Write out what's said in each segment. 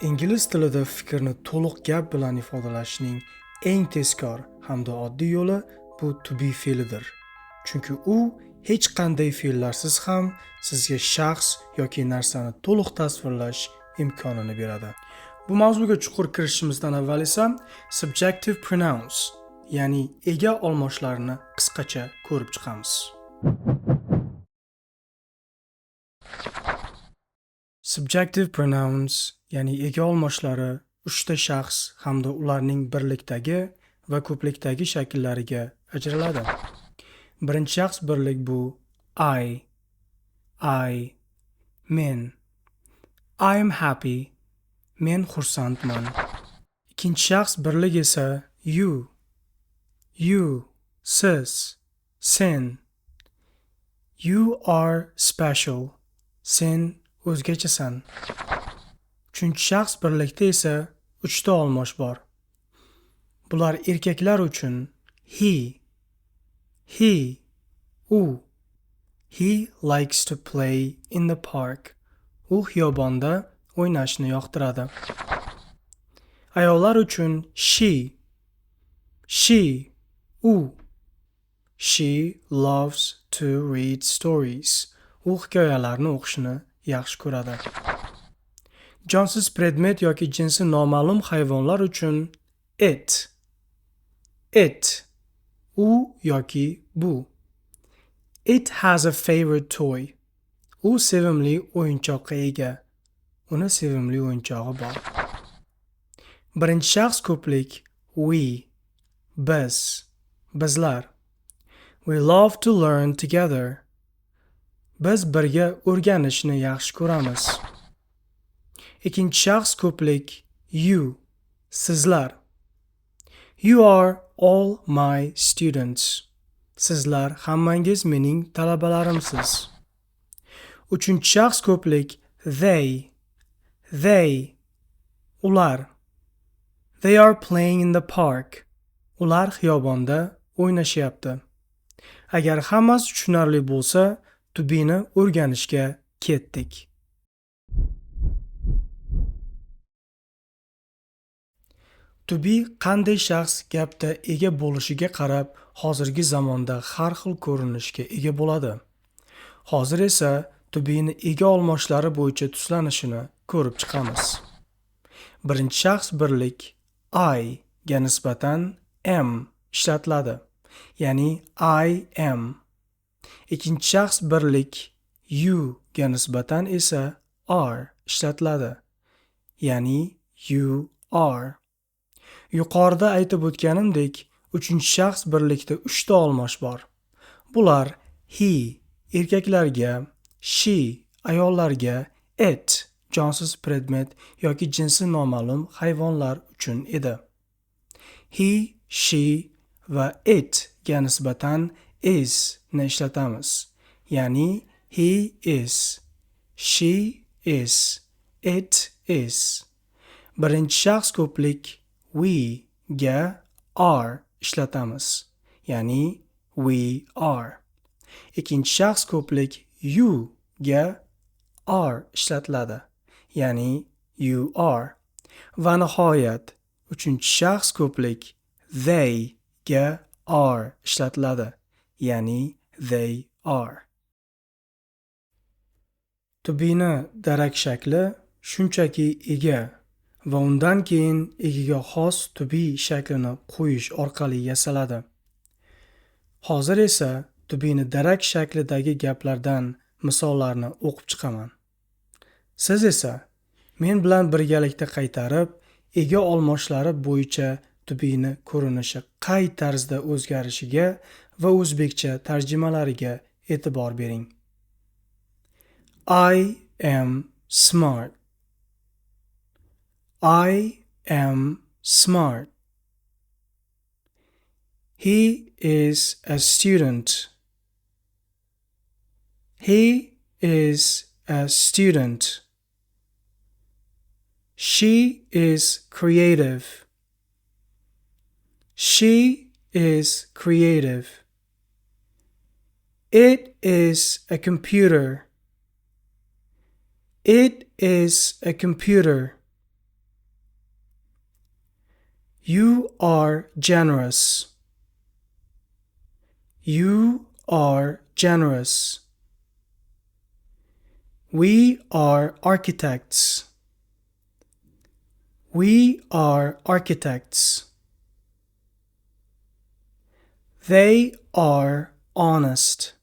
Ingliz tilida fikrni to'liq gap bilan ifodalashning eng tezkor hamda oddiy yo'li bu to be fe'lidir. Chunki u hech qanday fe'llarsiz ham sizga shaxs yoki narsani to'liq tasvirlash imkonini beradi. Bu mavzuga chuqur kirishimizdan avval esa subjective pronouns, ya'ni ega olmoshlarini qisqacha ko'rib chiqamiz. Subjective pronouns, ya'ni ega olmoshlari uchta shaxs hamda ularning birlikdagi va ko'plikdagi shakllariga ajraladi. Birinchi shaxs birlik bu I, men. I am happy, men xursandman. Ikkinchi shaxs birlik esa you, siz, sen. You are special, sen o'zgachasan. Uchinchi shaxs birlikda esa uchta olmosh bor. Bular erkaklar uchun he, u. He likes to play in the park. U xiyobonda o'ynashni yoqtiradi. Ayollar uchun she, u. She loves to read stories. U hikoyalarni o'qishni yaxshi ko'radi. Jonsiz predmet yoki jinsi noma'lum hayvonlar uchun it, u yoki bu. It has a favorite toy. U sevimli o'yinchoqqa ega. Uni sevimli o'yinchog'i bor. Birinchi shaxs ko'plik we, biz, bizlar. We love to learn together. Biz birga o'rganishni yaxshi ko'ramiz. Ikkinchi shaxs ko'plik you, sizlar. You are all my students. Sizlar hammangiz mening talabalarimsiz. Uchinchi shaxs ko'plik they, ular. They are playing in the park. Ular xiyobonda o'ynashyapti. Agar hammasi tushunarli bo'lsa, to be'ni o'rganishga ketdik. To be qanday shaxs gapda ega bo'lishiga qarab hozirgi zamonda har xil ko'rinishga ega bo'ladi. Hozir esa to be'ni ega olmoshlari bo'yicha tuslanishini ko'rib chiqamiz. Birinchi shaxs birlik I ga nisbatan am ishlatiladi, ya'ni I am. Ikkinchi shaxs birlik you ga nisbatan esa are ishlatiladi, ya'ni you are. Yuqorida aytib o'tganimdek, uchinchi shaxs birlikda uchta olmosh bor. Bular he erkaklarga, she ayollarga, it jonsiz predmet yoki jinsi noma'lum hayvonlar uchun edi. He, she va it ga nisbatan is ni ishlatamiz. Ya'ni he is, she is, it is. Birinchi shaxs ko'plik we ga are ishlatamiz. Ya'ni we are. Ikkinchi shaxs ko'plik you ga are ishlatiladi. Ya'ni you are. Va nihoyat, uchinchi shaxs ko'plik they ga are ishlatiladi. Ya'ni they are. To be'ni darak shakli shunchaki ega va undan keyin egiga xos to be shaklini qo'yish orqali yasaladi. Hozir esa to be'ni darak shaklidagi gaplardan misollarni o'qib chiqaman. Siz esa men bilan birgalikda qaytarib, ega olmoshlari bo'yicha to be'ni ko'rinishi qay tarzda o'zgarishiga va o'zbekcha tarjimalariga e'tibor bering. I am smart. I am smart. He is a student. He is a student. She is creative. She is creative. It is a computer. It is a computer. You are generous. You are generous. We are architects. We are architects. They are honest.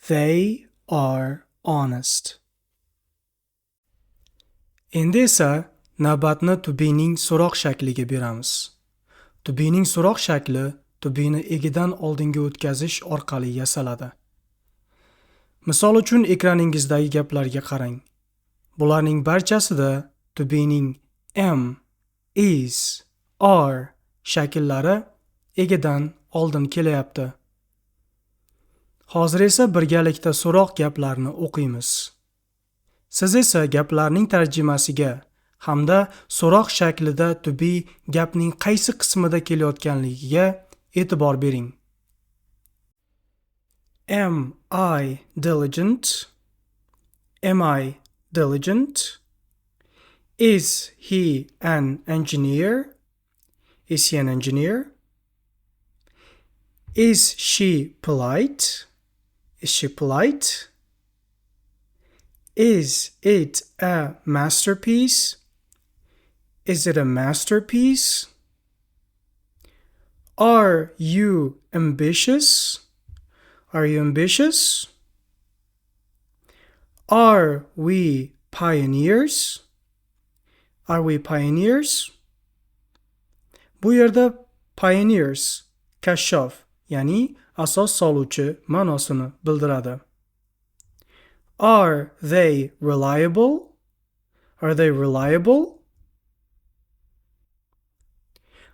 They are honest. Endi esa navbatni to be'ning so'roq shakliga beramiz. To be'ning so'roq shakli to be'ni egidan oldinga o'tkazish orqali yasaladi. Misol uchun ekraningizdagi gaplarga qarang. Bularning barchasida to be'ning am, is, are shakllari egidan oldin kelyapti. Hozir esa birgalikda so'roq gaplarni o'qiymiz. Siz esa gaplarning tarjimasiga hamda so'roq shaklida to be gapning qaysi qismida kelayotganligiga e'tibor bering. Am I diligent? Am I diligent? Is he an engineer? Is he an engineer? Is she polite? Is she polite? Is it a masterpiece? Is it a masterpiece? Are you ambitious? Are you ambitious? Are we pioneers? Are we pioneers? Bu yerda pioneers, kashshof, ya'ni asos soluvchi ma'nosini bildiradi. Are they reliable? Are they reliable?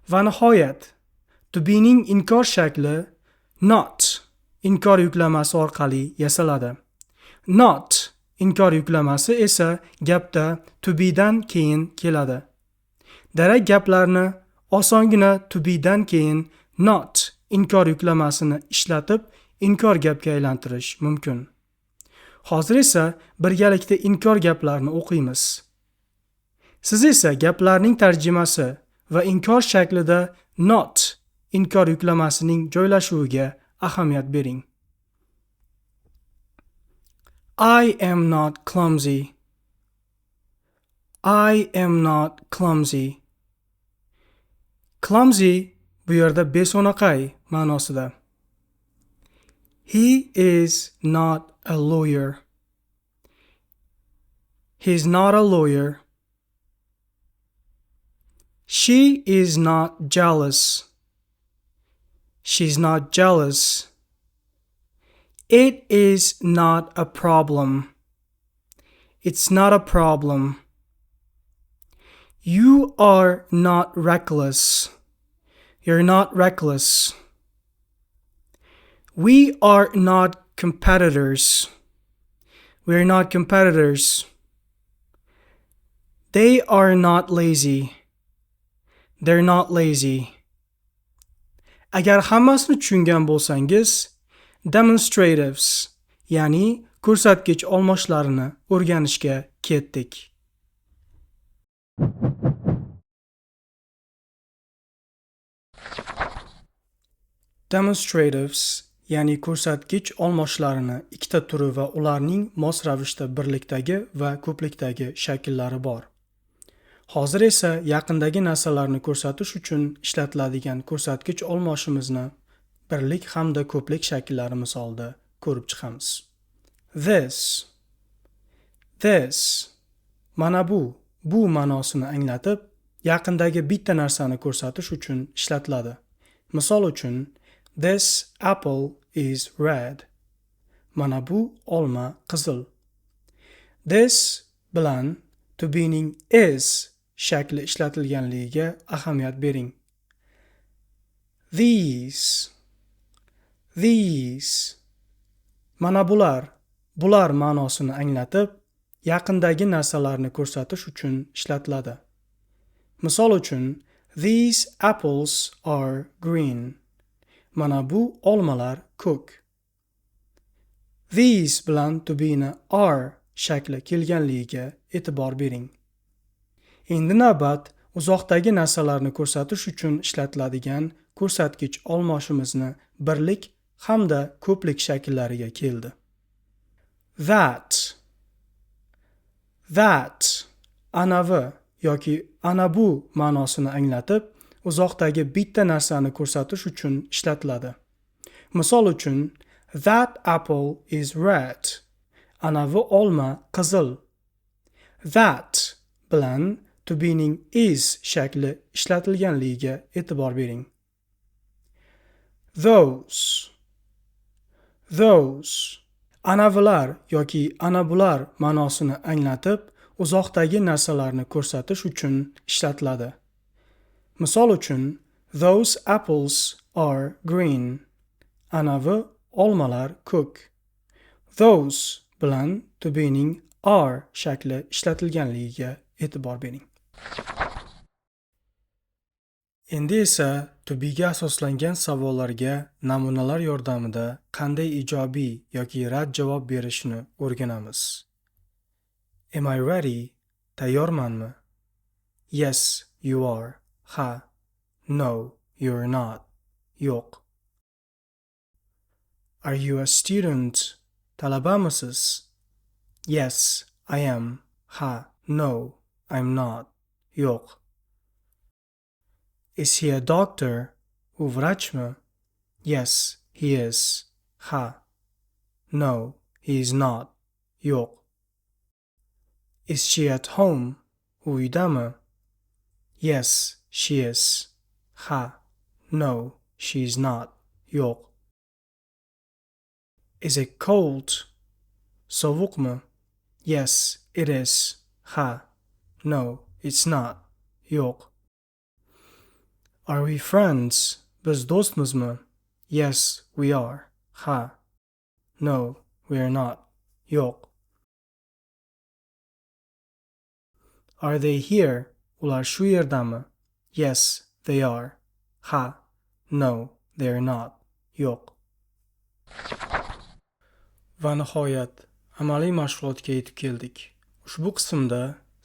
Va nihoyat, to be'ning inkor shakli not inkor yuklamasi orqali yasaladi. Not inkor yuklamasi esa gapda to be'dan keyin keladi. Darak gaplarni osongina to be'dan keyin not inkor yuklamasini ishlatib inkor gapga aylantirish mumkin. Hozir esa birgalikda inkor gaplarni o'qiymiz. Siz esa gaplarning tarjimasi va inkor shaklida not inkor yuklamasining joylashuviga ahamiyat bering. I am not clumsy. I am not clumsy. Clumsy bu yerda beso'naqay ma'nosida. He is not a lawyer. He's not a lawyer. She is not jealous. She's not jealous. It is not a problem. It's not a problem. You are not reckless. You're not reckless. We are not competitors. We're not competitors. They are not lazy. They're not lazy. Agar hammasini tushungan bo'lsangiz, demonstratives, ya'ni ko'rsatkich olmoshlarini o'rganishga ketdik. Demonstratives, ya'ni ko'rsatkich olmoshlarini ikkita turi va ularning mos ravishda birlikdagi va ko'plikdagi shakllari bor. Hozir esa yaqindagi narsalarni ko'rsatish uchun ishlatiladigan ko'rsatkich olmoshimizni birlik hamda ko'plik shakllari misolida ko'rib chiqamiz. This mana bu ma'nosini anglatib, yaqindagi bitta narsani ko'rsatish uchun ishlatiladi. Misol uchun, this apple is red. Mana bu olma qizil. This bilan to be'ning is shakli ishlatilganligiga ahamiyat bering. These mana bular ma'nosini anglatib, yaqindagi narsalarni ko'rsatish uchun ishlatiladi. Misol uchun, these apples are green. Mana bu olmalar ko'k. These bilan to be'ni are shakli kelganligiga e'tibor bering. Endi navbat uzoqdagi narsalarni ko'rsatish uchun ishlatiladigan ko'rsatkich olmoshimizni birlik hamda ko'plik shakllariga keldi. That anavi yoki ana bu ma'nosini anglatib, uzoqdagi bitta narsani ko'rsatish uchun ishlatiladi. Misol uchun, that apple is red. Anavi olma qizil. That bilan to be ning is shakli ishlatilganligiga e'tibor bering. Those anavilar yoki ana bular ma'nosini anglatib, uzoqdagi narsalarni ko'rsatish uchun ishlatiladi. Misol uchun, those apples are green. Anavi olmalar ko'k. Those bilan to be ning are shakli ishlatilganligiga e'tibor bering. Endi esa to be ga asoslangan savollarga namunalar yordamida qanday ijobiy yoki rad javob berishni o'rganamiz. Am I ready? Tayyormanmi? Yes, you are. Ha. No, you're not. Yo'q. Are you a student? Talabamisiz? Yes, I am. Ha. No, I'm not. Yo'q. Is he a doctor? U vrachmi? Yes, he is. Ha. No, he is not. Yo'q. Is she at home? U uydami? Yes, she is. Ha. No, she is not. Yo'q. Is it cold? Sovuqmi? Yes, it is. Ha. No, it's not. Yo'q. Are we friends? Biz do'stmizmi? Yes, we are. Ha. No, we are not. Yo'q. Are they here? Ular shu yerdami? Yes, they are. Ha. No, they are not. Yo'q. Va nihoyat, amaliy mashg'ulotga yetib keldik. Ushbu qismda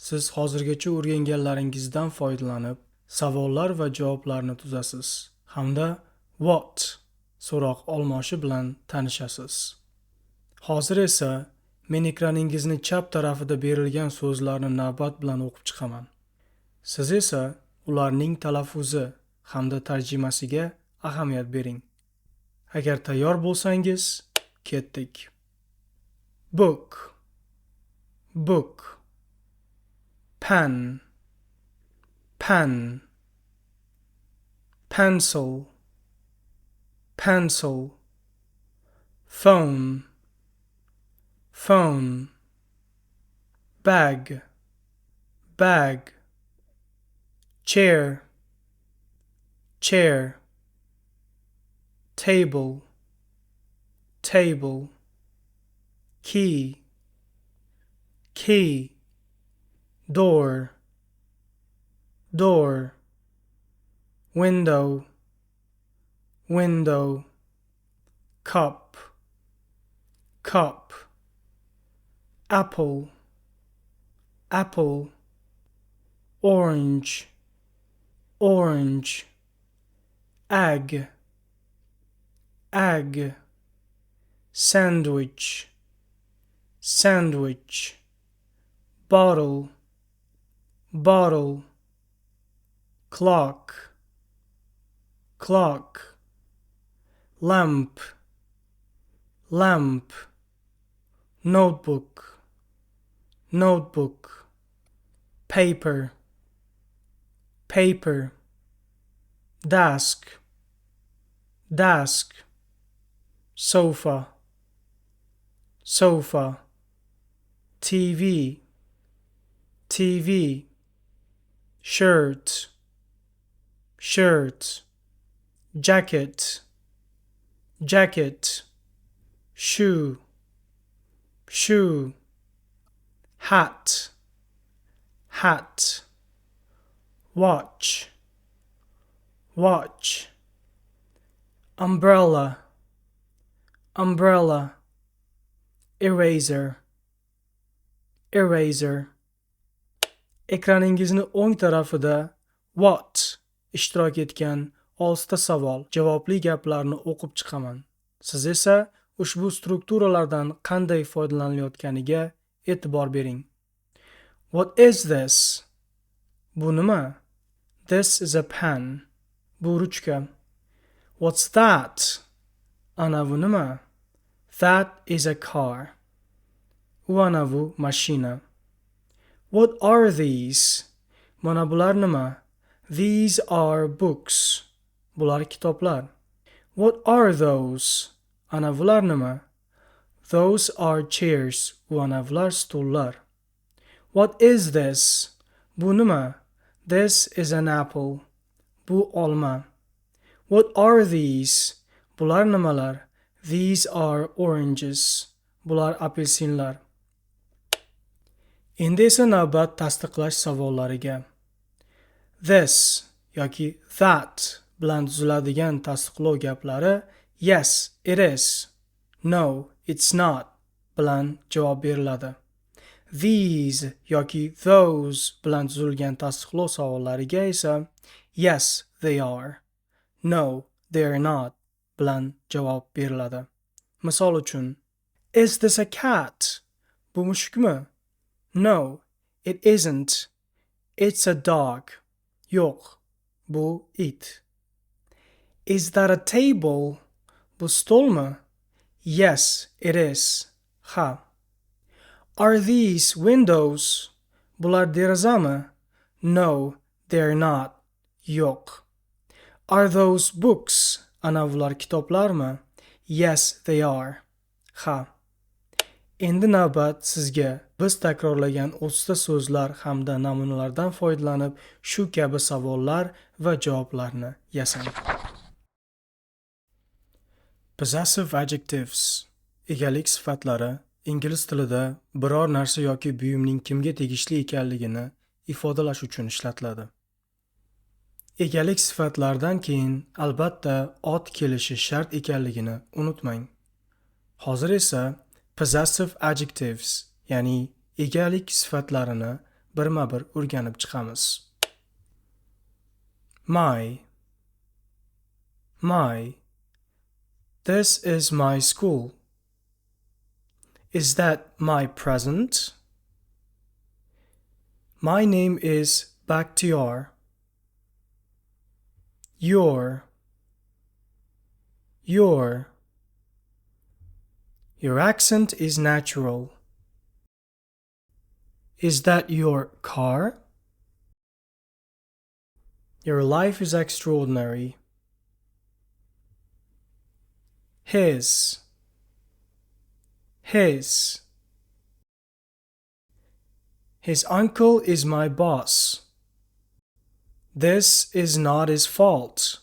siz hozirgacha o'rganganlaringizdan foydalanib, savollar va javoblarni tuzasiz hamda what so'roq olmoshi bilan tanishasiz. Hozir esa men ekraningizni chap tarafida berilgan so'zlarni navbat bilan o'qib chiqaman. Siz esa ularning talaffuzi hamda tarjimasiga ahamiyat bering. Agar tayyor bo'lsangiz, ketdik. Book, pen, pencil, phone, bag, chair, table, key, door, window, cup, apple, orange, egg, sandwich, bottle, clock, lamp, notebook, paper, desk, sofa, TV, shirt, jacket, shoe, hat, watch, umbrella, eraser. Ekraningizni o'ng tarafida what ishtirok etgan 6 ta savol, javobli gaplarni o'qib chiqaman. Siz esa ushbu strukturalardan qanday foydalanilayotganiga e'tibor bering. What is this? Bu nima? This is a pen. Bu ruchka. What's that? Ana bu nima? That is a car. U ana bu mashina. What are these? Mana bular nima? These are books. Bular kitoblar. What are those? Ana bular nima? Those are chairs. U ana bular stullar. What is this? Bu nima? This is an apple. Bu olma. What are these? Bular nimalar? These are oranges. Bular apelsinlar. Endi esa navbat tasdiqlash savollariga. This yoki that bilan tuziladigan tasdiqlov gaplari yes, it is, no, it's not bilan javob beriladi. These yoki those bilan tuzilgan tasdiqlov savollariga esa yes, they are, no, they are not bilan javob beriladi. Misol uchun, is this a cat? Bu mushukmi? No, it isn't. It's a dog. Yo'q, bu it. Is that a table? Bu stolmi? Yes, it is. Ha. Are these windows? Bular derazami? No, they're not. Yo'q. Are those books? Ana bular kitoblarmi? Yes, they are. Ha. Endi navbat sizga biz takrorlagan 30 ta so'zlar hamda namunalardan foydalanib shu kabi savollar va javoblarni yasang. Possessive adjectives egalik sifatlari ingliz tilida biror narsa yoki buyumning kimga tegishli ekanligini ifodalash uchun ishlatiladi. Egalik sifatlaridan keyin albatta ot kelishi shart ekanligini unutmang. Hozir esa possessive adjectives, ya'ni egalik sifatlarini birma-bir o'rganib chiqamiz. My. This is my school. Is that my present? My name is Bakhtiar. Your. Your accent is natural. Is that your car? Your life is extraordinary. His. His uncle is my boss. This is not his fault.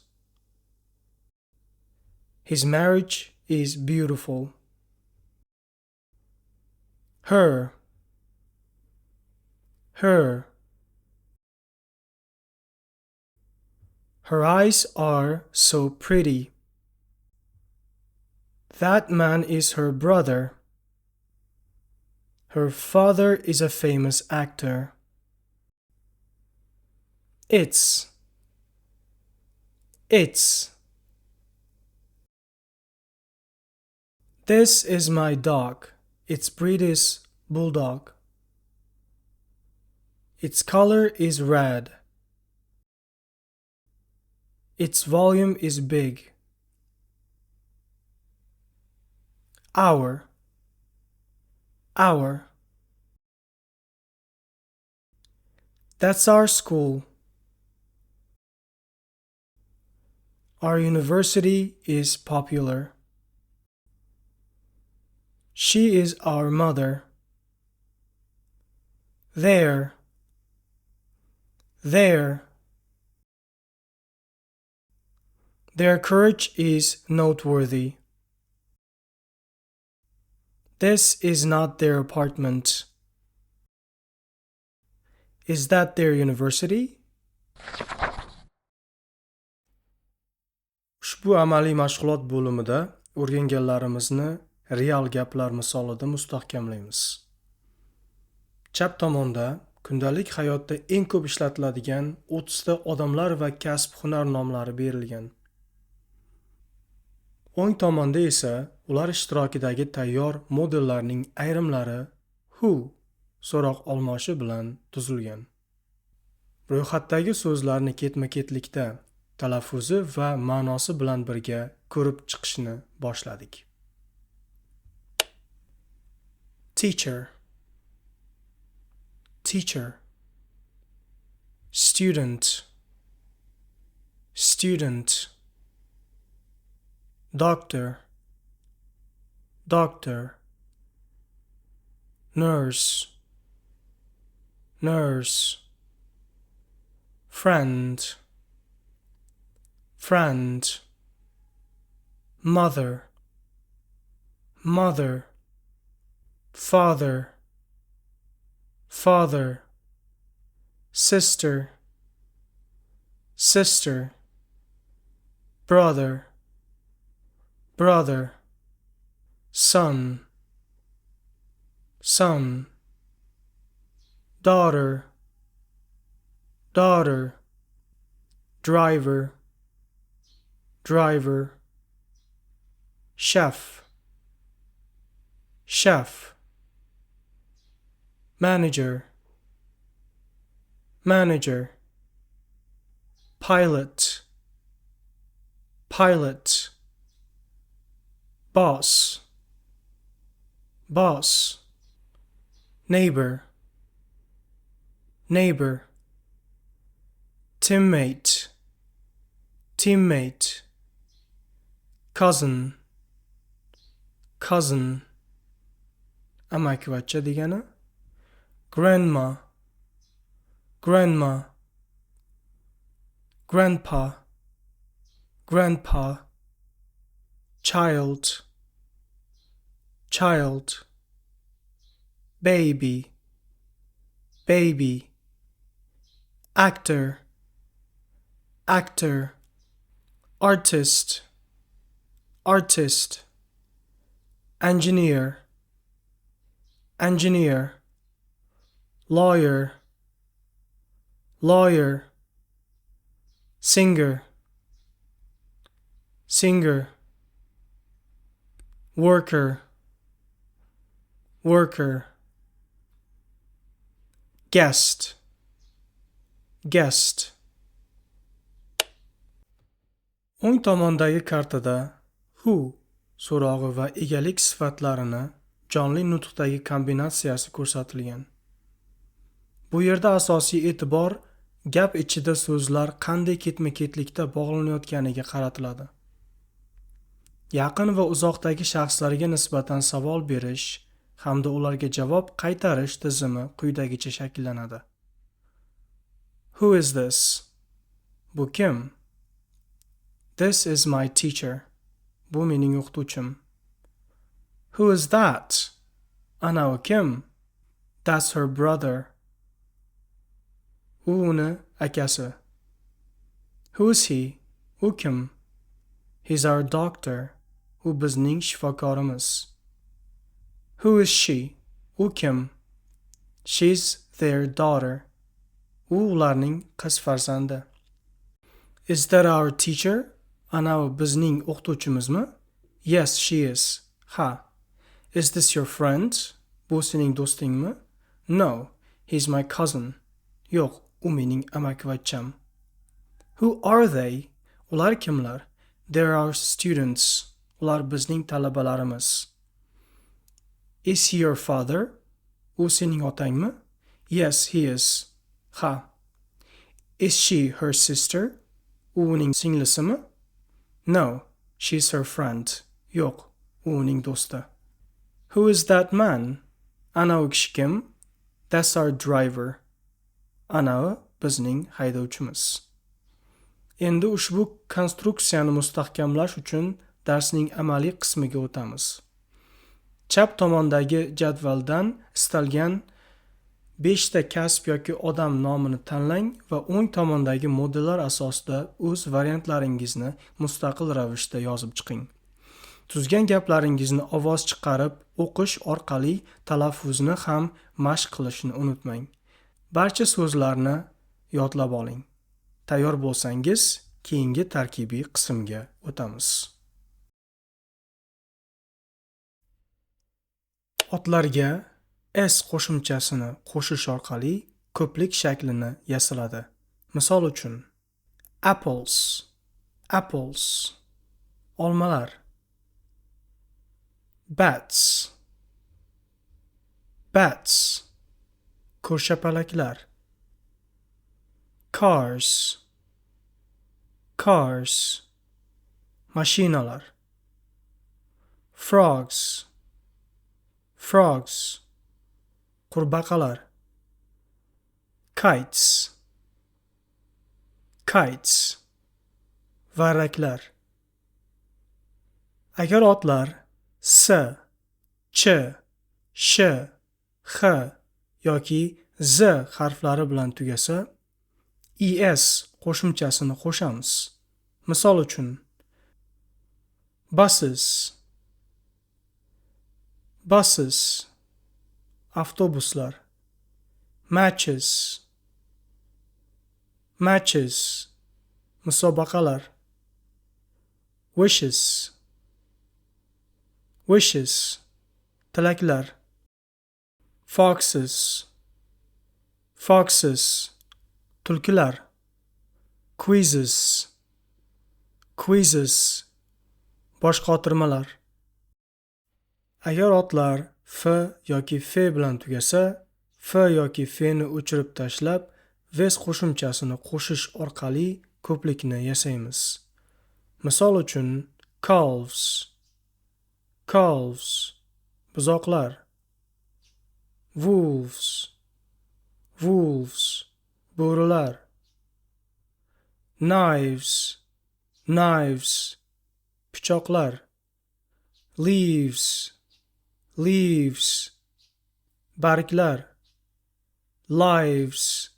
His marriage is beautiful. Her. Her eyes are so pretty. That man is her brother. Her father is a famous actor. It's. This is my dog. Its breed is bulldog. Its color is red. Its volume is big. Our. That's our school. Our university is popular. She is our mother. There. Their courage is noteworthy. This is not their apartment. Is that their university? Ushbu amaliy mashg'ulot bo'limida o'rganganlarimizni real gaplar misolida mustahkamlaymiz. Chap tomonda kundalik hayotda eng ko'p ishlatiladigan 30 ta odamlar va kasb-hunar nomlari berilgan. O'ng tomonda esa ular ishtirokidagi tayyor modellarning ayrimlari who so'roq olmoshi bilan tuzilgan. Ro'yxatdagi so'zlarni ketma-ketlikda talaffuzi va ma'nosi bilan birga ko'rib chiqishni boshladik. Teacher, teacher. Student, student. Doctor, doctor. Nurse, nurse. Friend, friend. Mother, mother. Father, father. Sister, sister. Brother, brother. Son, son. Daughter, daughter. Driver, driver. Chef, chef. Manager, manager. Pilot, pilot. Boss, boss. Neighbor, neighbor. Teammate, teammate. Cousin, cousin. Amakivachcha degani grandma, grandma. Grandpa, grandpa. Child, child. Baby, baby. Actor, actor. Artist, artist. Engineer, engineer. Lawyer, lawyer. Singer, singer. Worker, worker. Guest, guest. O'ng tomondagi kartada who so'rog'i va egalik sifatlarini jonli nutqdagi kombinatsiyasi ko'rsatilgan. Bu yerda asosiy e'tibor gap ichida so'zlar qanday ketma-ketlikda bog'lanayotganiga qaratiladi. Yaqin va uzoqdagi shaxslarga nisbatan savol berish hamda ularga javob qaytarish tizimi quyidagicha shakllanadi. Who is this? Bu kim? This is my teacher. Bu mening o'qituvchim. Who is that? Anavi kim? That's her brother. U uni akasi. Who is he? U kim? He's our doctor. U bizning shifokorimiz. Who is she? U kim? She's their daughter. U ularning qiz farzandi. Is that our teacher? Anavi bizning o'qituvchimizmi? Yes, she is. Ha. Is this your friend? Bu sening do'stingmi? No, he's my cousin. Yo'q, u mening amakivachcham. Who are they? Ular kimlar? They're our students. Ular bizning talabalarimiz. Is he your father? U sening otangmi? Yes, he is. Ha. Is she her sister? U uning singlisimi? No, she's her friend. Yo'q, u uning do'sti. Who is that man? Anavi kishi kim? That's our driver. Anavi bizning haydovchimiz. Endi ushbu konstruksiyani mustahkamlash uchun darsning amaliy qismiga o'tamiz. Chap tomondagi jadvaldan istalgan 5 ta kasb yoki odam nomini tanlang va o'ng tomondagi modellar asosida o'z variantlaringizni mustaqil ravishda yozib chiqing. Tuzgan gaplaringizni ovoz chiqarib o'qish orqali talaffuzni ham mashq qilishni unutmang. Barcha so'zlarni yodlab oling. Tayyor bo'lsangiz, keyingi tarkibiy qismga o'tamiz. Otlarga s qo'shimchasini qo'shish orqali ko'plik shaklini yasaladi. Misol uchun, apples, apples, olmalar. Bats, bats, ko'rshapalaklar. Cars, cars, mashinalar. Frogs, frogs, qurbaqalar. Kites, kites, varraklar. Agar otlar s, ch, sh, x yoki z harflari bilan tugasa, es qo'shimchasini qo'shamiz. Misol uchun, buses, buses, avtobuslar. Matches, matches, musobaqalar. Wishes, wishes, tilaklar. Foxes, foxes, tulkilar. Quizzes, quizzes, boshqotirmalar. Agar otlar f yoki f bilan tugasa, f yoki f ni o'chirib tashlab, s qo'shimchasini qo'shish orqali ko'plikni yasaymiz. Misol uchun, calves, calves, buzoqlar. Wolves, wolves, bo'rilar. Knives, knives, pichoqlar. Leaves, leaves, barglar. Lives,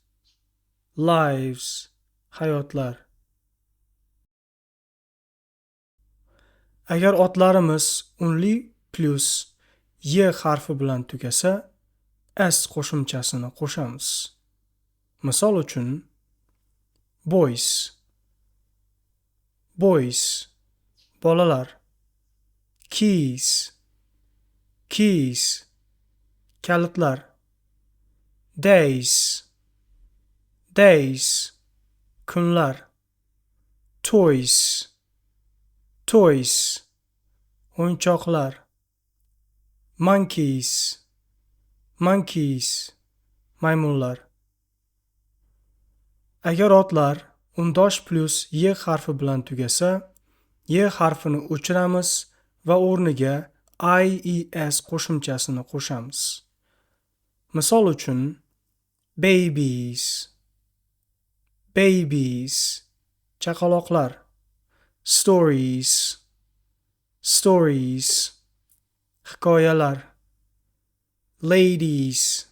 lives, hayotlar. Agar otlarimiz unli plus y harfi bilan tugasa, s qo'shimchasini qo'shamiz. Misol uchun, boys, boys, bolalar. Keys, keys, kalitlar. Days, days, kunlar. Toys, toys, o'yinchoqlar. Monkeys, monkeys, maymunlar. Agar otlar undosh plus y harfi bilan tugasa, y harfini o'chiramiz va o'rniga ies qo'shimchasini qo'shamiz. Misol uchun, babies, babies, chaqaloqlar. Stories, stories, hikoyalar. Ladies,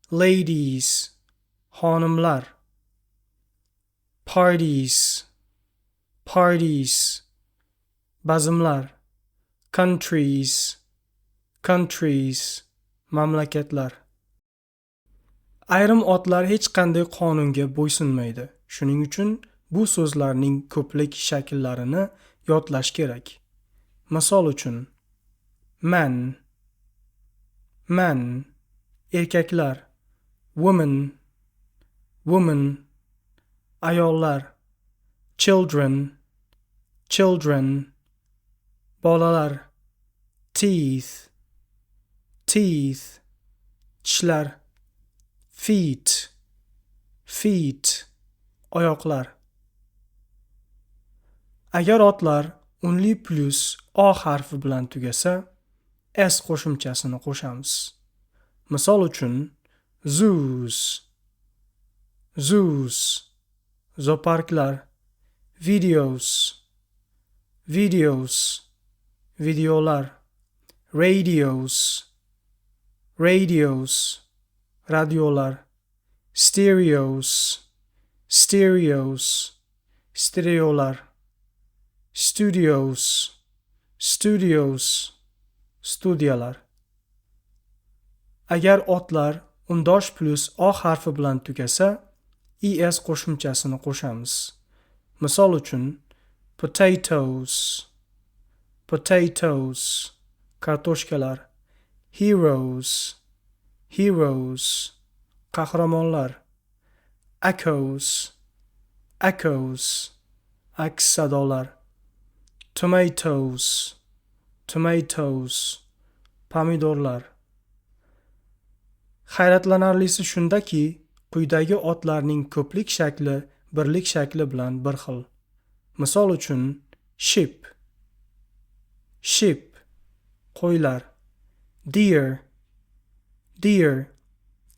ladies, xonimlar. Parties, parties, bazmlar. Countries, countries, mamlakatlar. Ayrim otlar hech qanday qonunga bo'ysunmaydi. Shuning uchun bu so'zlarning ko'plik shakllarini yodlash kerak. Misol uchun, man, man, erkaklar. Woman, woman, ayollar. Children, children, bolalar. Teeth, teeth, tishlar. Feet, feet, oyoqlar. Agar otlar unli plus o harfi bilan tugasa, s qo'shimchasini qo'shamiz. Misol uchun, zoos, zoos, zooparklar. Videos, videos, videolar. Radios, radios, radiolar. Stereos, stereos, stereolar. Studios, studios, studiyalar. Agar otlar undosh plus o harfi bilan tugasa, es qo'shimchasini qo'shamiz. Misol uchun, potatoes, potatoes, kartoshkalar. Heroes, heroes, qahramonlar. Echoes, echoes, aks sadolar. Tomatoes, tomatoes, pomidorlar. Hayratlanarlisi shundaki, quyidagi otlarning ko'plik shakli birlik shakli bilan bir xil. Misol uchun, sheep, sheep, qo'ylar. Deer, deer,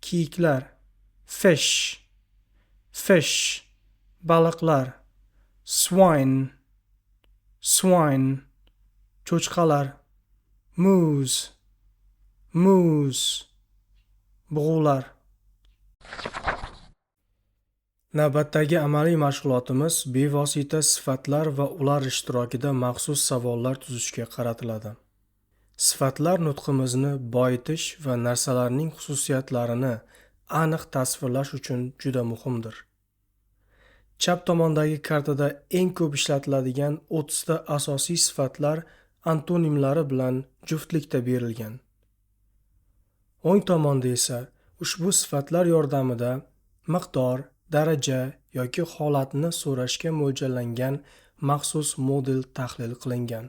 kiyiklar. Fish, fish, baliqlar. Swine, swine, cho'chqalar. Moose, moose, bug'ular. Navbatdagi amaliy mashg'ulotimiz bevosita sifatlar va ular ishtirokida maxsus savollar tuzishga qaratiladi. Sifatlar nutqimizni boyitish va narsalarning xususiyatlarini aniq tasvirlash uchun juda muhimdir. Chap tomondagi kartada eng ko'p ishlatiladigan 30 ta asosiy sifatlar antonimlari bilan juftlikda berilgan. O'ng tomonda esa ushbu sifatlar yordamida miqdor, daraja yoki holatni so'rashga mo'ljallangan maxsus model tahlil qilingan.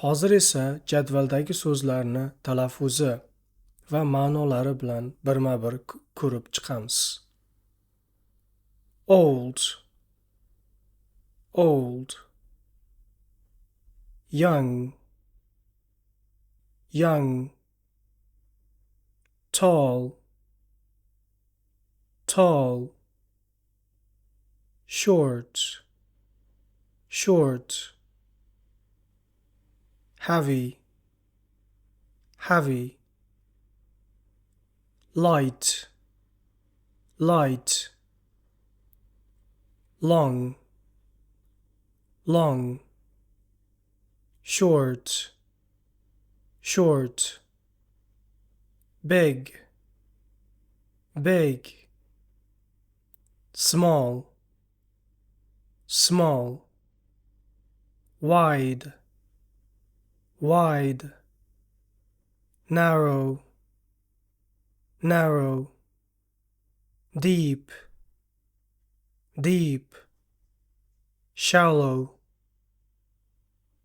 Hozir esa jadvaldagi so'zlarni talaffuzi va ma'nolari bilan birma-bir ko'rib chiqamiz. Old, old. Young, young. Tall, tall. Short, short. Heavy, heavy. Light, light. Long, long. Short, short. Big, big. Small, small. Wide, wide. Narrow, narrow. Deep, deep. Shallow,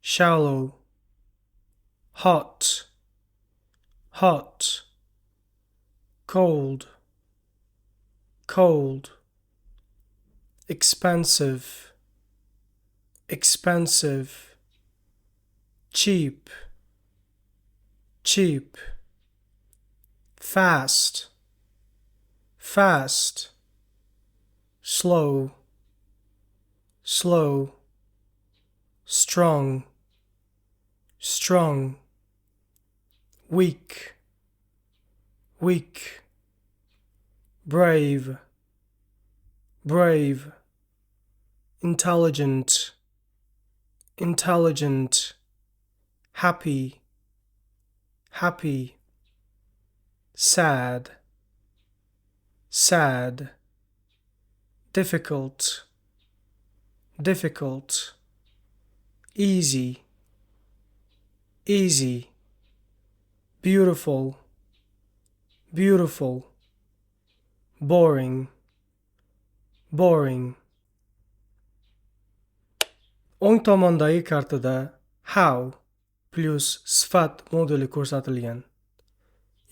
shallow. Hot, hot. Cold, cold. Expensive, expensive. Cheap, cheap. Fast, fast. Slow, slow. Strong, strong. Weak, weak. Brave, brave. Intelligent, intelligent. Happy, happy. Sad, sad. Difficult, difficult. Easy, easy. Beautiful, beautiful. Boring, boring. O'ng tomondagi kartada how plus sifat modeli ko'rsatilgan.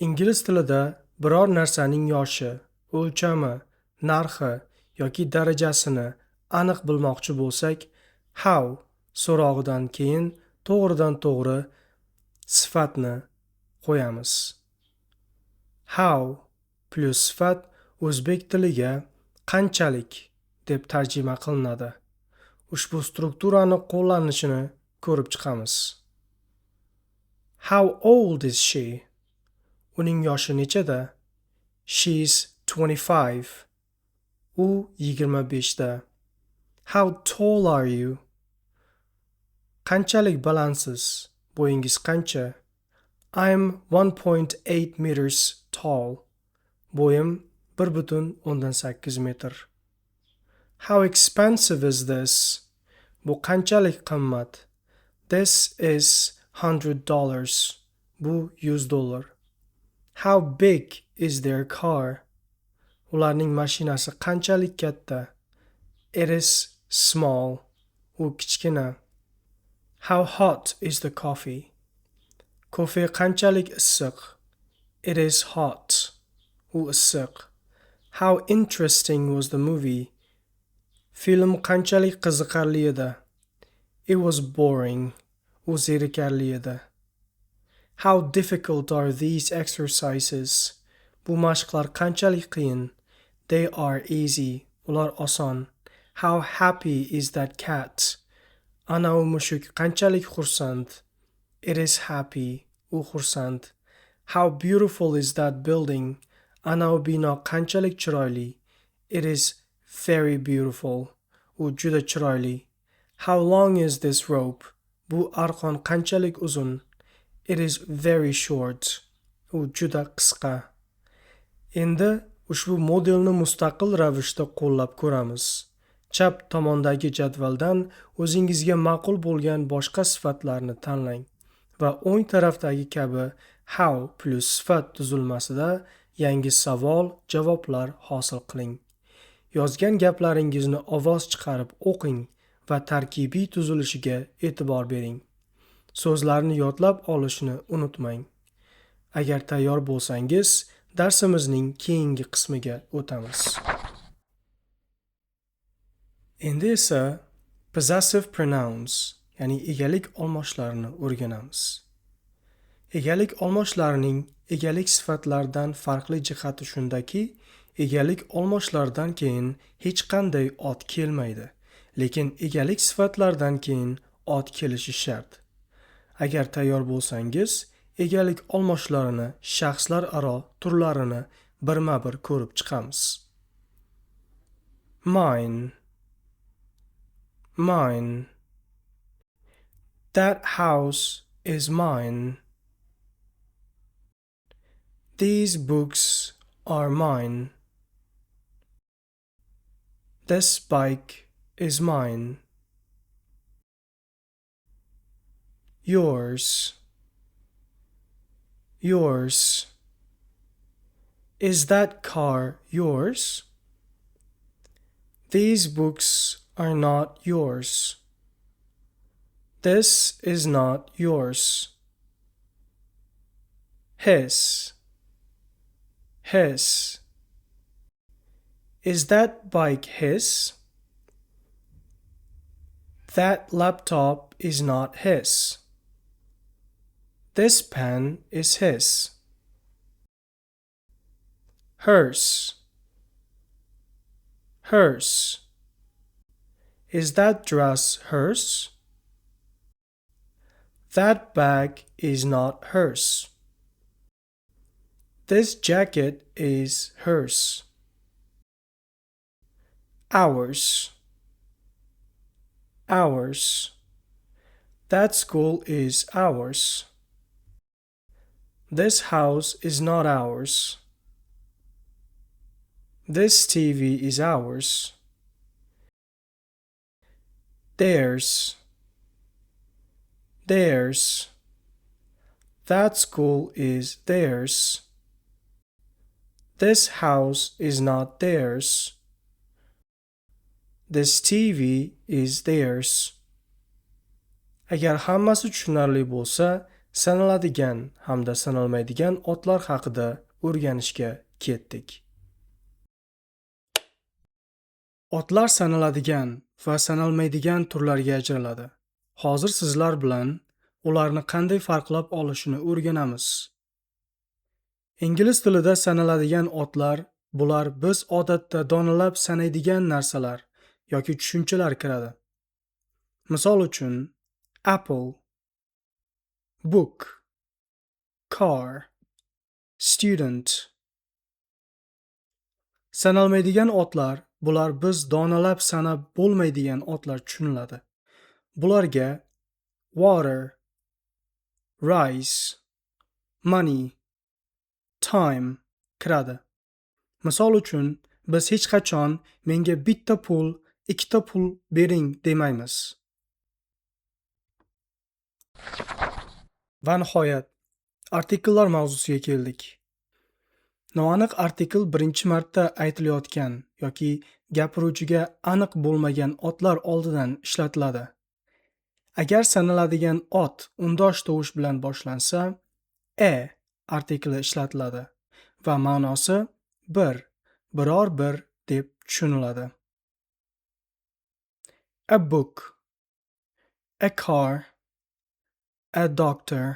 Ingliz tilida biror narsaning yoshi, o'lchami, narxi yoki darajasini aniq bilmoqchi bo'lsak, how so'rog'idan keyin to'g'ridan-to'g'ri sifatni qo'yamiz. How plus sifat o'zbek tiliga qanchalik deb tarjima qilinadi. Ushbu strukturani qo'llanishini ko'rib chiqamiz. How old is she? Uning yoshi nechada? She's 25. U 25 da. How tall are you? Qanchalik balandsiz? Bo'yingiz qancha? I'm 1.8 meters tall. Bo'yim 1.8 metr. How expensive is this? Bu qanchalik qimmat? This is $100. Bu $100. How big is their car? Ularning mashinasi qanchalik katta? It is small. U kichkina. How hot is the coffee? Kofe qanchalik issiq? It is hot. U issiq. How interesting was the movie? Film qanchalik qiziqarli edi? It was boring. U zerikarli edi. How difficult are these exercises? Bu mashqlar qanchalik qiyin? They are easy. Ular oson. How happy is that cat? Ana u mushuk qanchalik xursand? It is happy. U xursand. How beautiful is that building? Ana u bino qanchalik chiroyli? It is very beautiful. U juda chiroyli. How long is this rope? Bu arqon qanchalik uzun? It is very short. U juda qisqa. Endi ushbu modelni mustaqil ravishda qo'llab ko'ramiz. Chap tomondagi jadvaldan o'zingizga ma'qul bo'lgan boshqa sifatlarni tanlang va o'ng tarafdagi kabi how plus sifat tuzilmasida yangi savol, javoblar hosil qiling. Yozgan gaplaringizni ovoz chiqarib o'qing va tarkibiy tuzilishiga e'tibor bering. So'zlarni yodlab olishni unutmang. Agar tayyor bo'lsangiz, darsimizning keyingi qismiga o'tamiz. Endi esa possessive pronouns, ya'ni egalik olmoshlarini o'rganamiz. Egalik olmoshlarining egalik sifatlaridan farqli jihati shundaki, egalik olmoshlaridan keyin hech qanday ot kelmaydi, lekin egalik sifatlaridan keyin ot kelishi shart. Agar tayyor bo'lsangiz, egalik olmoshlarini shaxslar aro turlarini birma-bir ko'rib chiqamiz. Mine. Mine. That house is mine. These books are mine. This bike is mine. Yours. Yours. Is that car yours? These books are not yours. This is not yours. His. His. Is that bike his? That laptop is not his. This pen is his. Hers. Hers. Is that dress hers? That bag is not hers. This jacket is hers. Ours. Ours. That school is ours. This house is not ours. This TV is ours. Theirs. Theirs. That school is theirs. This house is not theirs. This TV is theirs. Agar hammasi tushunarli bo'lsa, sanaladigan hamda sanalmaydigan otlar haqida o'rganishga ketdik. Otlar sanaladigan va sanalmaydigan turlarga ajraladi. Hozir sizlar bilan ularni qanday farqlab olishni o'rganamiz. Ingliz tilida sanaladigan otlar bular biz odatda donalab sanaydigan narsalar yoki tushunchalar kiradi. Misol uchun apple, book, car, student. Sanalmaydigan otlar bular biz donalab sanab bo'lmaydigan otlar tushuniladi. Bularga water, rice, money, time kiradi. Misol uchun, biz hech qachon menga bitta pul, ikkita pul bering demaymiz. Va nihoyat, artikllar mavzusiga keldik. Noaniq artikl birinchi marta aytilayotgan yoki gapiruvchiga aniq bo'lmagan otlar oldidan ishlatiladi. Agar sanaladigan ot undosh tovush bilan boshlansa, artikli ishlatiladi va ma'nosi biror bir deb tushuniladi. A book, a car, a doctor.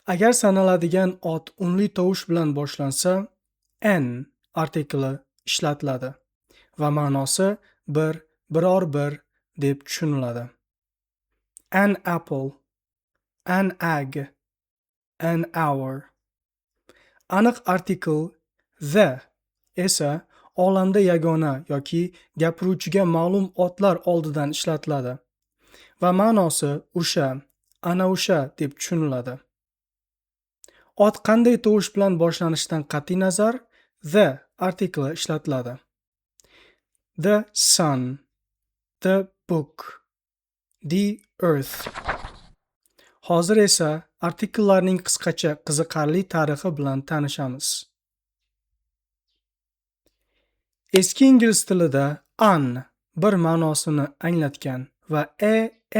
Agar sanaladigan ot unli tovush bilan boshlansa, an artikli ishlatiladi va ma'nosi biror bir deb tushuniladi. An apple, an egg, an hour. Aniq artikl the esa olamda yagona yoki gapiruvchiga ma'lum otlar oldidan ishlatiladi va ma'nosi ana o'sha deb tushuniladi. Ot qanday tovush bilan boshlanishidan qat'iy nazar the artikli ishlatiladi. The sun, the book, the earth. Hozir esa artikllarning qisqacha qiziqarli tarixi bilan tanishamiz. Eski ingliz tilida an bir ma'nosini anglatgan va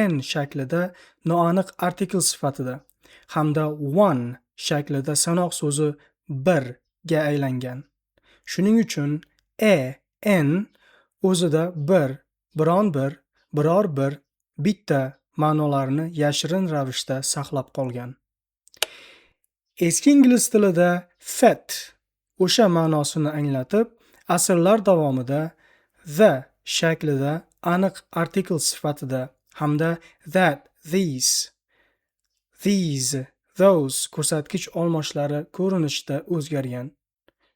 an shaklida noaniq artikl sifatida hamda one shaklida sanoq so'zi birga aylangan. Shuning uchun an o'zida biror bir, bitta ma'nolarini yashirin ravishda saqlab qolgan. Eski ingliz tilida fat o'sha ma'nosini anglatib, asrlar davomida the shaklida aniq artikl sifatida hamda that, these, those ko'rsatkich olmoshlari ko'rinishda o'zgargan.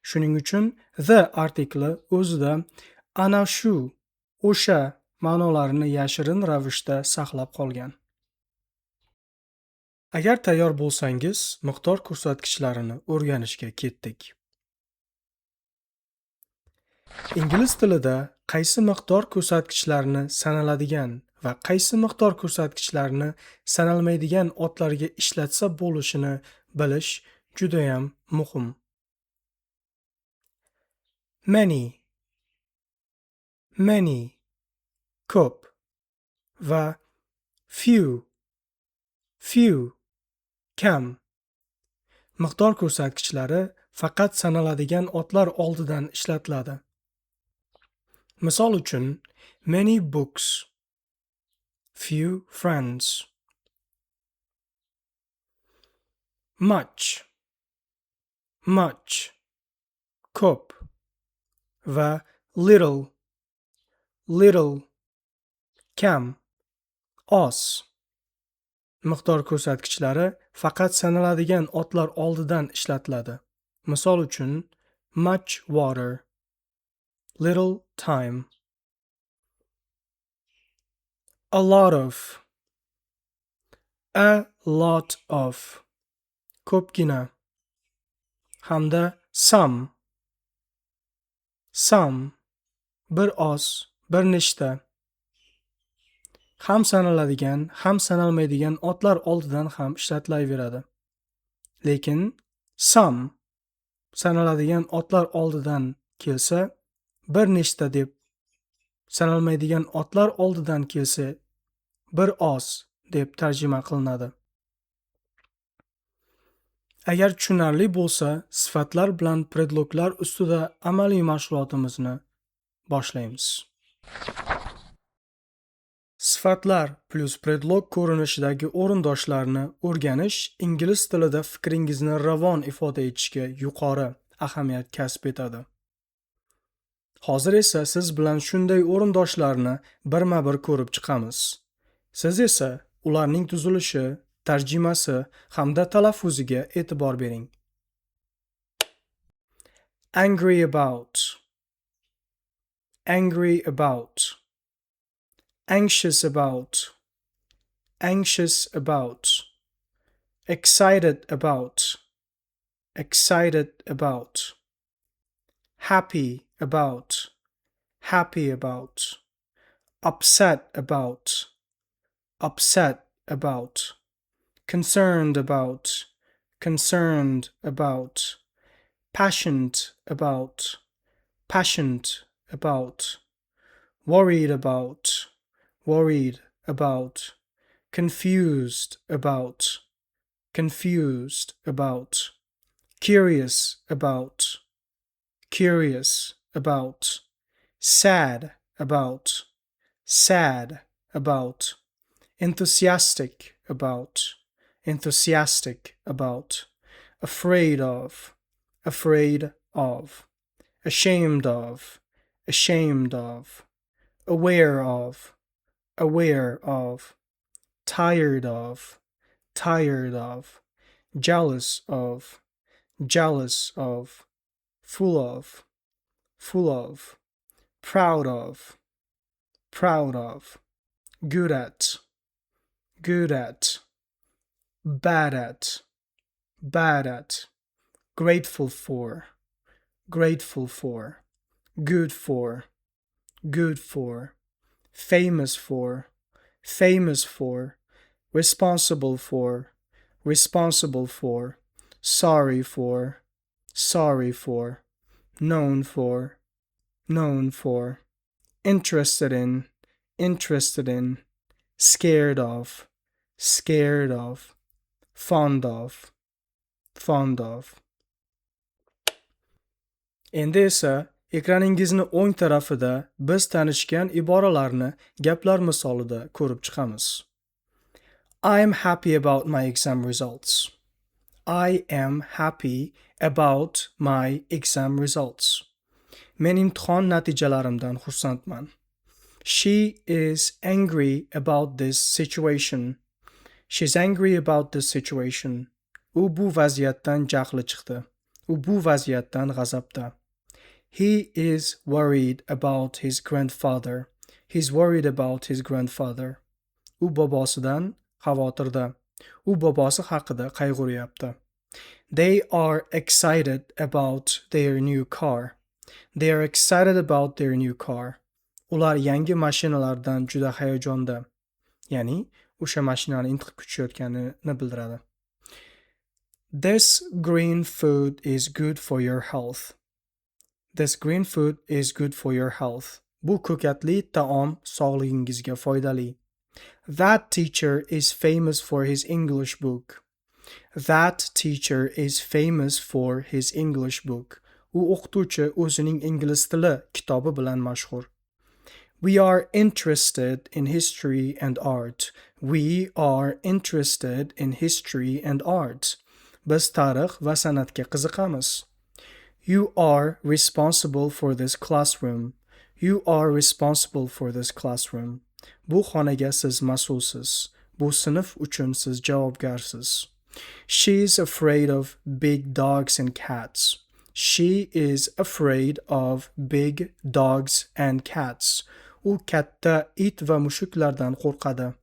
Shuning uchun the artikli o'zida ana shu, o'sha ma'nolarini yashirin ravishda saqlab qolgan. Agar tayyor bo'lsangiz, miqdor ko'rsatkichlarini o'rganishga ketdik. Ingliz tilida qaysi miqdor ko'rsatkichlarini sanaladigan va qaysi miqdor ko'rsatkichlarini sanalmaydigan otlarga ishlatsa bo'lishini bilish juda ham muhim. Many, ko'p va few, kam. Miqdor ko'rsatkichlari faqat sanaladigan otlar oldidan ishlatiladi. Misol uchun, many books, few friends. Much, ko'p va little, kam, oz. Miqdor ko'rsatkichlari faqat sanaladigan otlar oldidan ishlatiladi. Misol uchun, much water, little time. A lot of, ko'pgina hamda some, bir oz, bir nechta. Ham sanaladigan, ham sanalmaydigan otlar oldidan ham ishlatilaveradi. Lekin some sanaladigan otlar oldidan kelsa, bir nechta deb, sanalmaydigan otlar oldidan kelsa, bir oz deb tarjima qilinadi. Agar tushunarli bo'lsa, sifatlar bilan predloglar ustida amaliy mashg'ulotimizni boshlaymiz. Sifatlar plus predlog ko'rinishidagi o'rindoshlarni o'rganish ingliz tilida fikringizni ravon ifoda etishga yuqori ahamiyat kasb etadi. Hozir esa siz bilan shunday o'rindoshlarni birma-bir ko'rib chiqamiz. Siz esa ularning tuzilishi, tarjimasi hamda talaffuziga e'tibor bering. Angry about, anxious about, excited about, excited about, happy about, happy about, upset about, upset about, concerned about, concerned about, passionate about, passionate about, worried about, worried about, confused about, confused about, curious about, curious about, sad about, sad about, enthusiastic about, enthusiastic about, afraid of, afraid of, ashamed of, ashamed of, aware of, aware of, tired of, tired of, jealous of, jealous of, full of, full of, proud of, proud of, good at, good at, bad at, bad at, grateful for, grateful for, good for, good for, famous for, famous for, responsible for, responsible for, sorry for, sorry for, known for, known for, interested in, interested in, scared of, scared of, fond of, fond of. Endi esa ekraningizni o'ng tarafida biz tanishgan iboralarni gaplar misolida ko'rib chiqamiz. I am happy about my exam results. I am happy about my exam results. Men imtihon natijalarimdan xursandman. She is angry about this situation. She's angry about this situation. U bu vaziyatdan jahli chiqdi. U bu vaziyatdan g'azabda. He is worried about his grandfather. He's worried about his grandfather. U bobosidan xavotirda. U bobosi haqida qayg'uryapti. They are excited about their new car. They are excited about their new car. Ular yangi mashinalardan juda hayajonda. Ya'ni, o'sha mashinani intiqib kutishayotganini bildiradi. This green food is good for your health. This green food is good for your health. Bu ko'katli taom sog'lig'ingizga foydali. That teacher is famous for his English book. That teacher is famous for his English book. U o'qituvchi o'zining ingliz tili kitobi bilan mashhur. We are interested in history and art. We are interested in history and art. Biz tarix va san'atga qiziqamiz. You are responsible for this classroom. You are responsible for this classroom. Bu xonaga siz mas'ulsiz. Bu sinf uchun siz javobgarsiz. She is afraid of big dogs and cats. She is afraid of big dogs and cats. U katta it va mushuklardan qo'rqadi.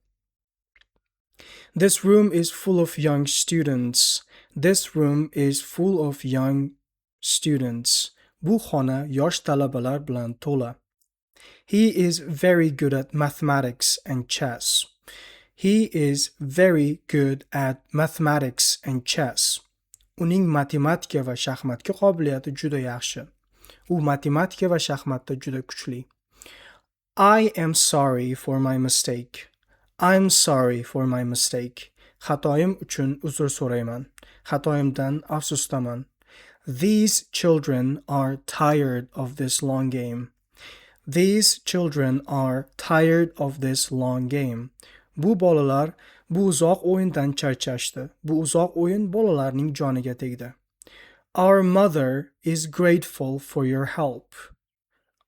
This room is full of young students. This room is full of young students. Bu xona yosh talabalar bilan to'la. He is very good at mathematics and chess. He is very good at mathematics and chess. Uning matematika va shaxmatga qobiliyati juda yaxshi. U matematika va shaxmatda juda kuchli. I am sorry for my mistake. I'm sorry for my mistake. Xatoyim uchun uzr so'rayman. Xatoyimdan afsusdaman. These children are tired of this long game. These children are tired of this long game. Bu bolalar bu uzoq o'yindan charchashdi. Bu uzoq o'yin bolalarning joniga tegdi. Our mother is grateful for your help.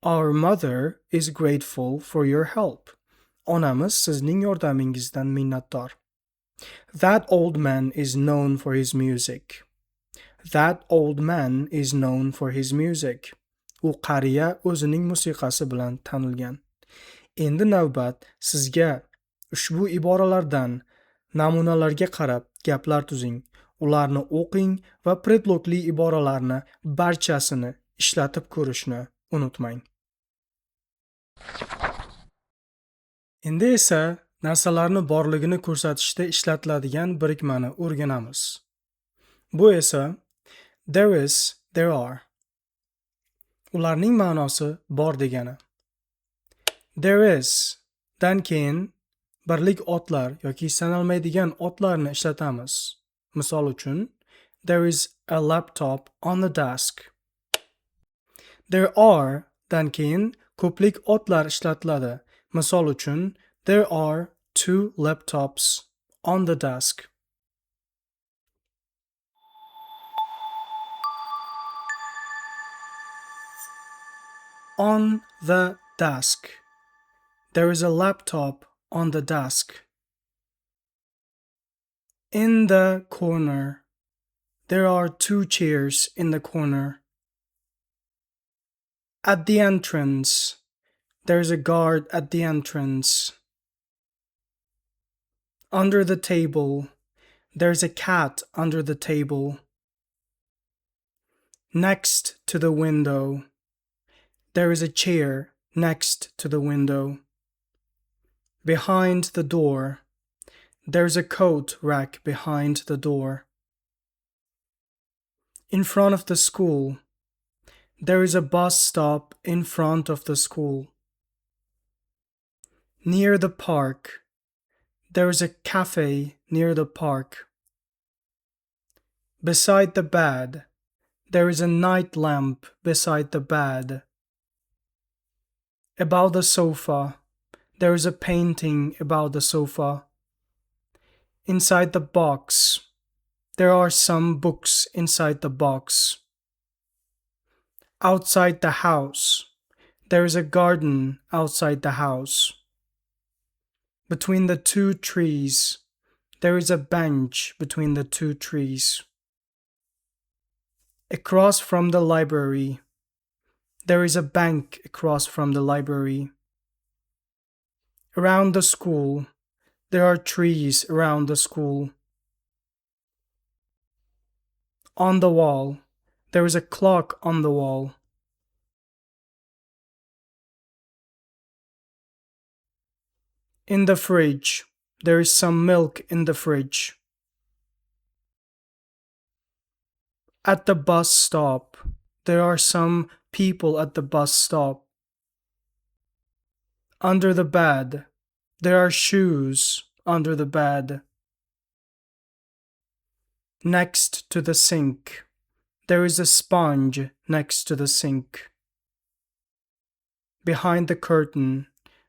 Our mother is grateful for your help. Onamiz sizning yordamingizdan minnatdor. That old man is known for his music. That old man is known for his music. U qariya o'zining musiqasi bilan tanilgan. Endi navbat sizga ushbu iboralardan Namunalarga qarab gaplar tuzing. Ularni o'qing va predlogli iboralarni barchasini ishlatib ko'rishni unutmang. Endi esa narsalarni borligini ko'rsatishda ishlatiladigan birikmani o'rganamiz. Bu esa there is, there are. Ularning ma'nosi bor degani. There is dan keyin birlik otlar yoki sanalmaydigan otlarni ishlatamiz. Misol uchun, there is a laptop on the desk. There are dan keyin ko'plik otlar ishlatiladi. Misol uchun, there are 2 laptops on the desk. On the desk. There is a laptop on the desk. In the corner. There are 2 chairs in the corner. At the entrance. There is a guard at the entrance. Under the table. There is a cat under the table. Next to the window. There is a chair next to the window. Behind the door. There is a coat rack behind the door. In front of the school. There is a bus stop in front of the school. Near the park. There is a cafe near the park. Beside the bed. There is a night lamp beside the bed. About the sofa. There is a painting about the sofa. Inside the box. There are some books inside the box. Outside the house. There is a garden outside the house. Between the 2 trees. There is a bench between the 2 trees. Across from the library. There is a bank across from the library. Around the school. There are trees around the school. On the wall. There is a clock on the wall. In the fridge. There is some milk in the fridge. At the bus stop. There are some people at the bus stop. Under the bed. There are shoes under the bed. Next to the sink. There is a sponge next to the sink. Behind the curtain.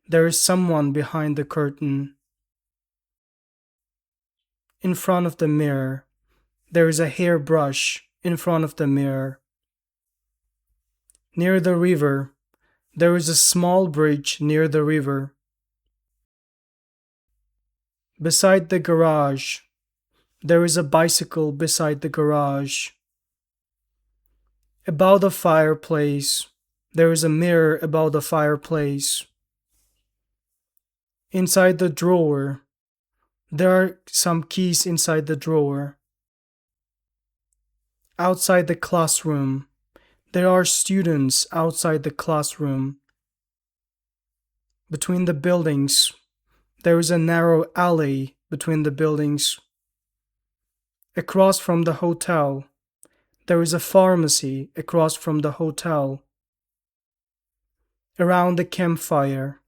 There is someone behind the curtain. In front of the mirror. There is a hairbrush in front of the mirror. Near the river. There is a small bridge near the river. Beside the garage. There is a bicycle beside the garage. Above the fireplace. There is a mirror above the fireplace. Inside the drawer. There are some keys inside the drawer. Outside the classroom. There are students outside the classroom. Between the buildings. There is a narrow alley between the buildings. Across from the hotel. There is a pharmacy across from the hotel. Around the campfire.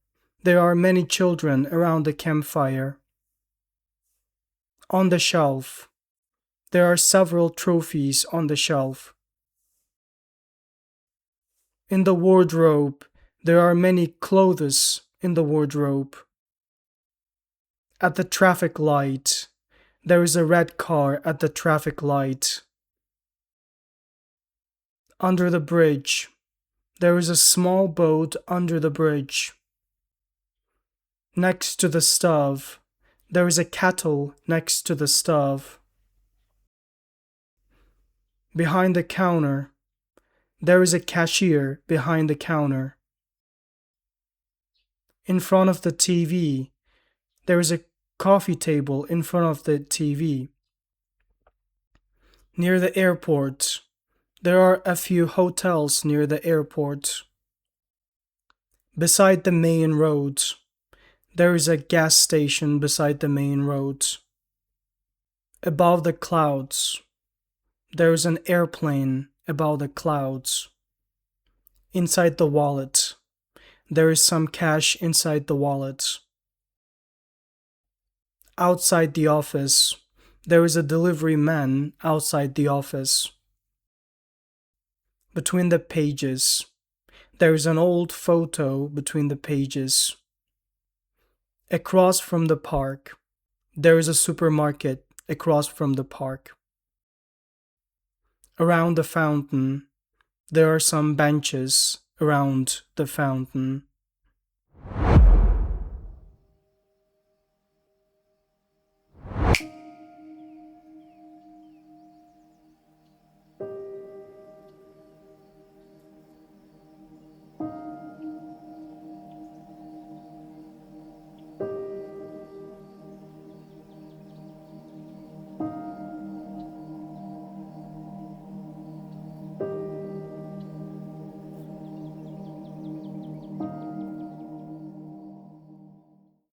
There are many children around the campfire. On the shelf. There are several trophies on the shelf. In the wardrobe. There are many clothes in the wardrobe. At the traffic light. There is a red car at the traffic light. Under the bridge. There is a small boat under the bridge. Next to the stove. There is a kettle next to the stove. Behind the counter. There is a cashier behind the counter. In front of the TV. There is a coffee table in front of the TV. Near the airport. There are a few hotels near the airport. Beside the main road. There is a gas station beside the main road. Above the clouds. There is an airplane above the clouds. Inside the wallet. There is some cash inside the wallet. Outside the office. There is a delivery man outside the office. Between the pages. There is an old photo between the pages. Across from the park. There is a supermarket across from the park. Around the fountain. There are some benches around the fountain.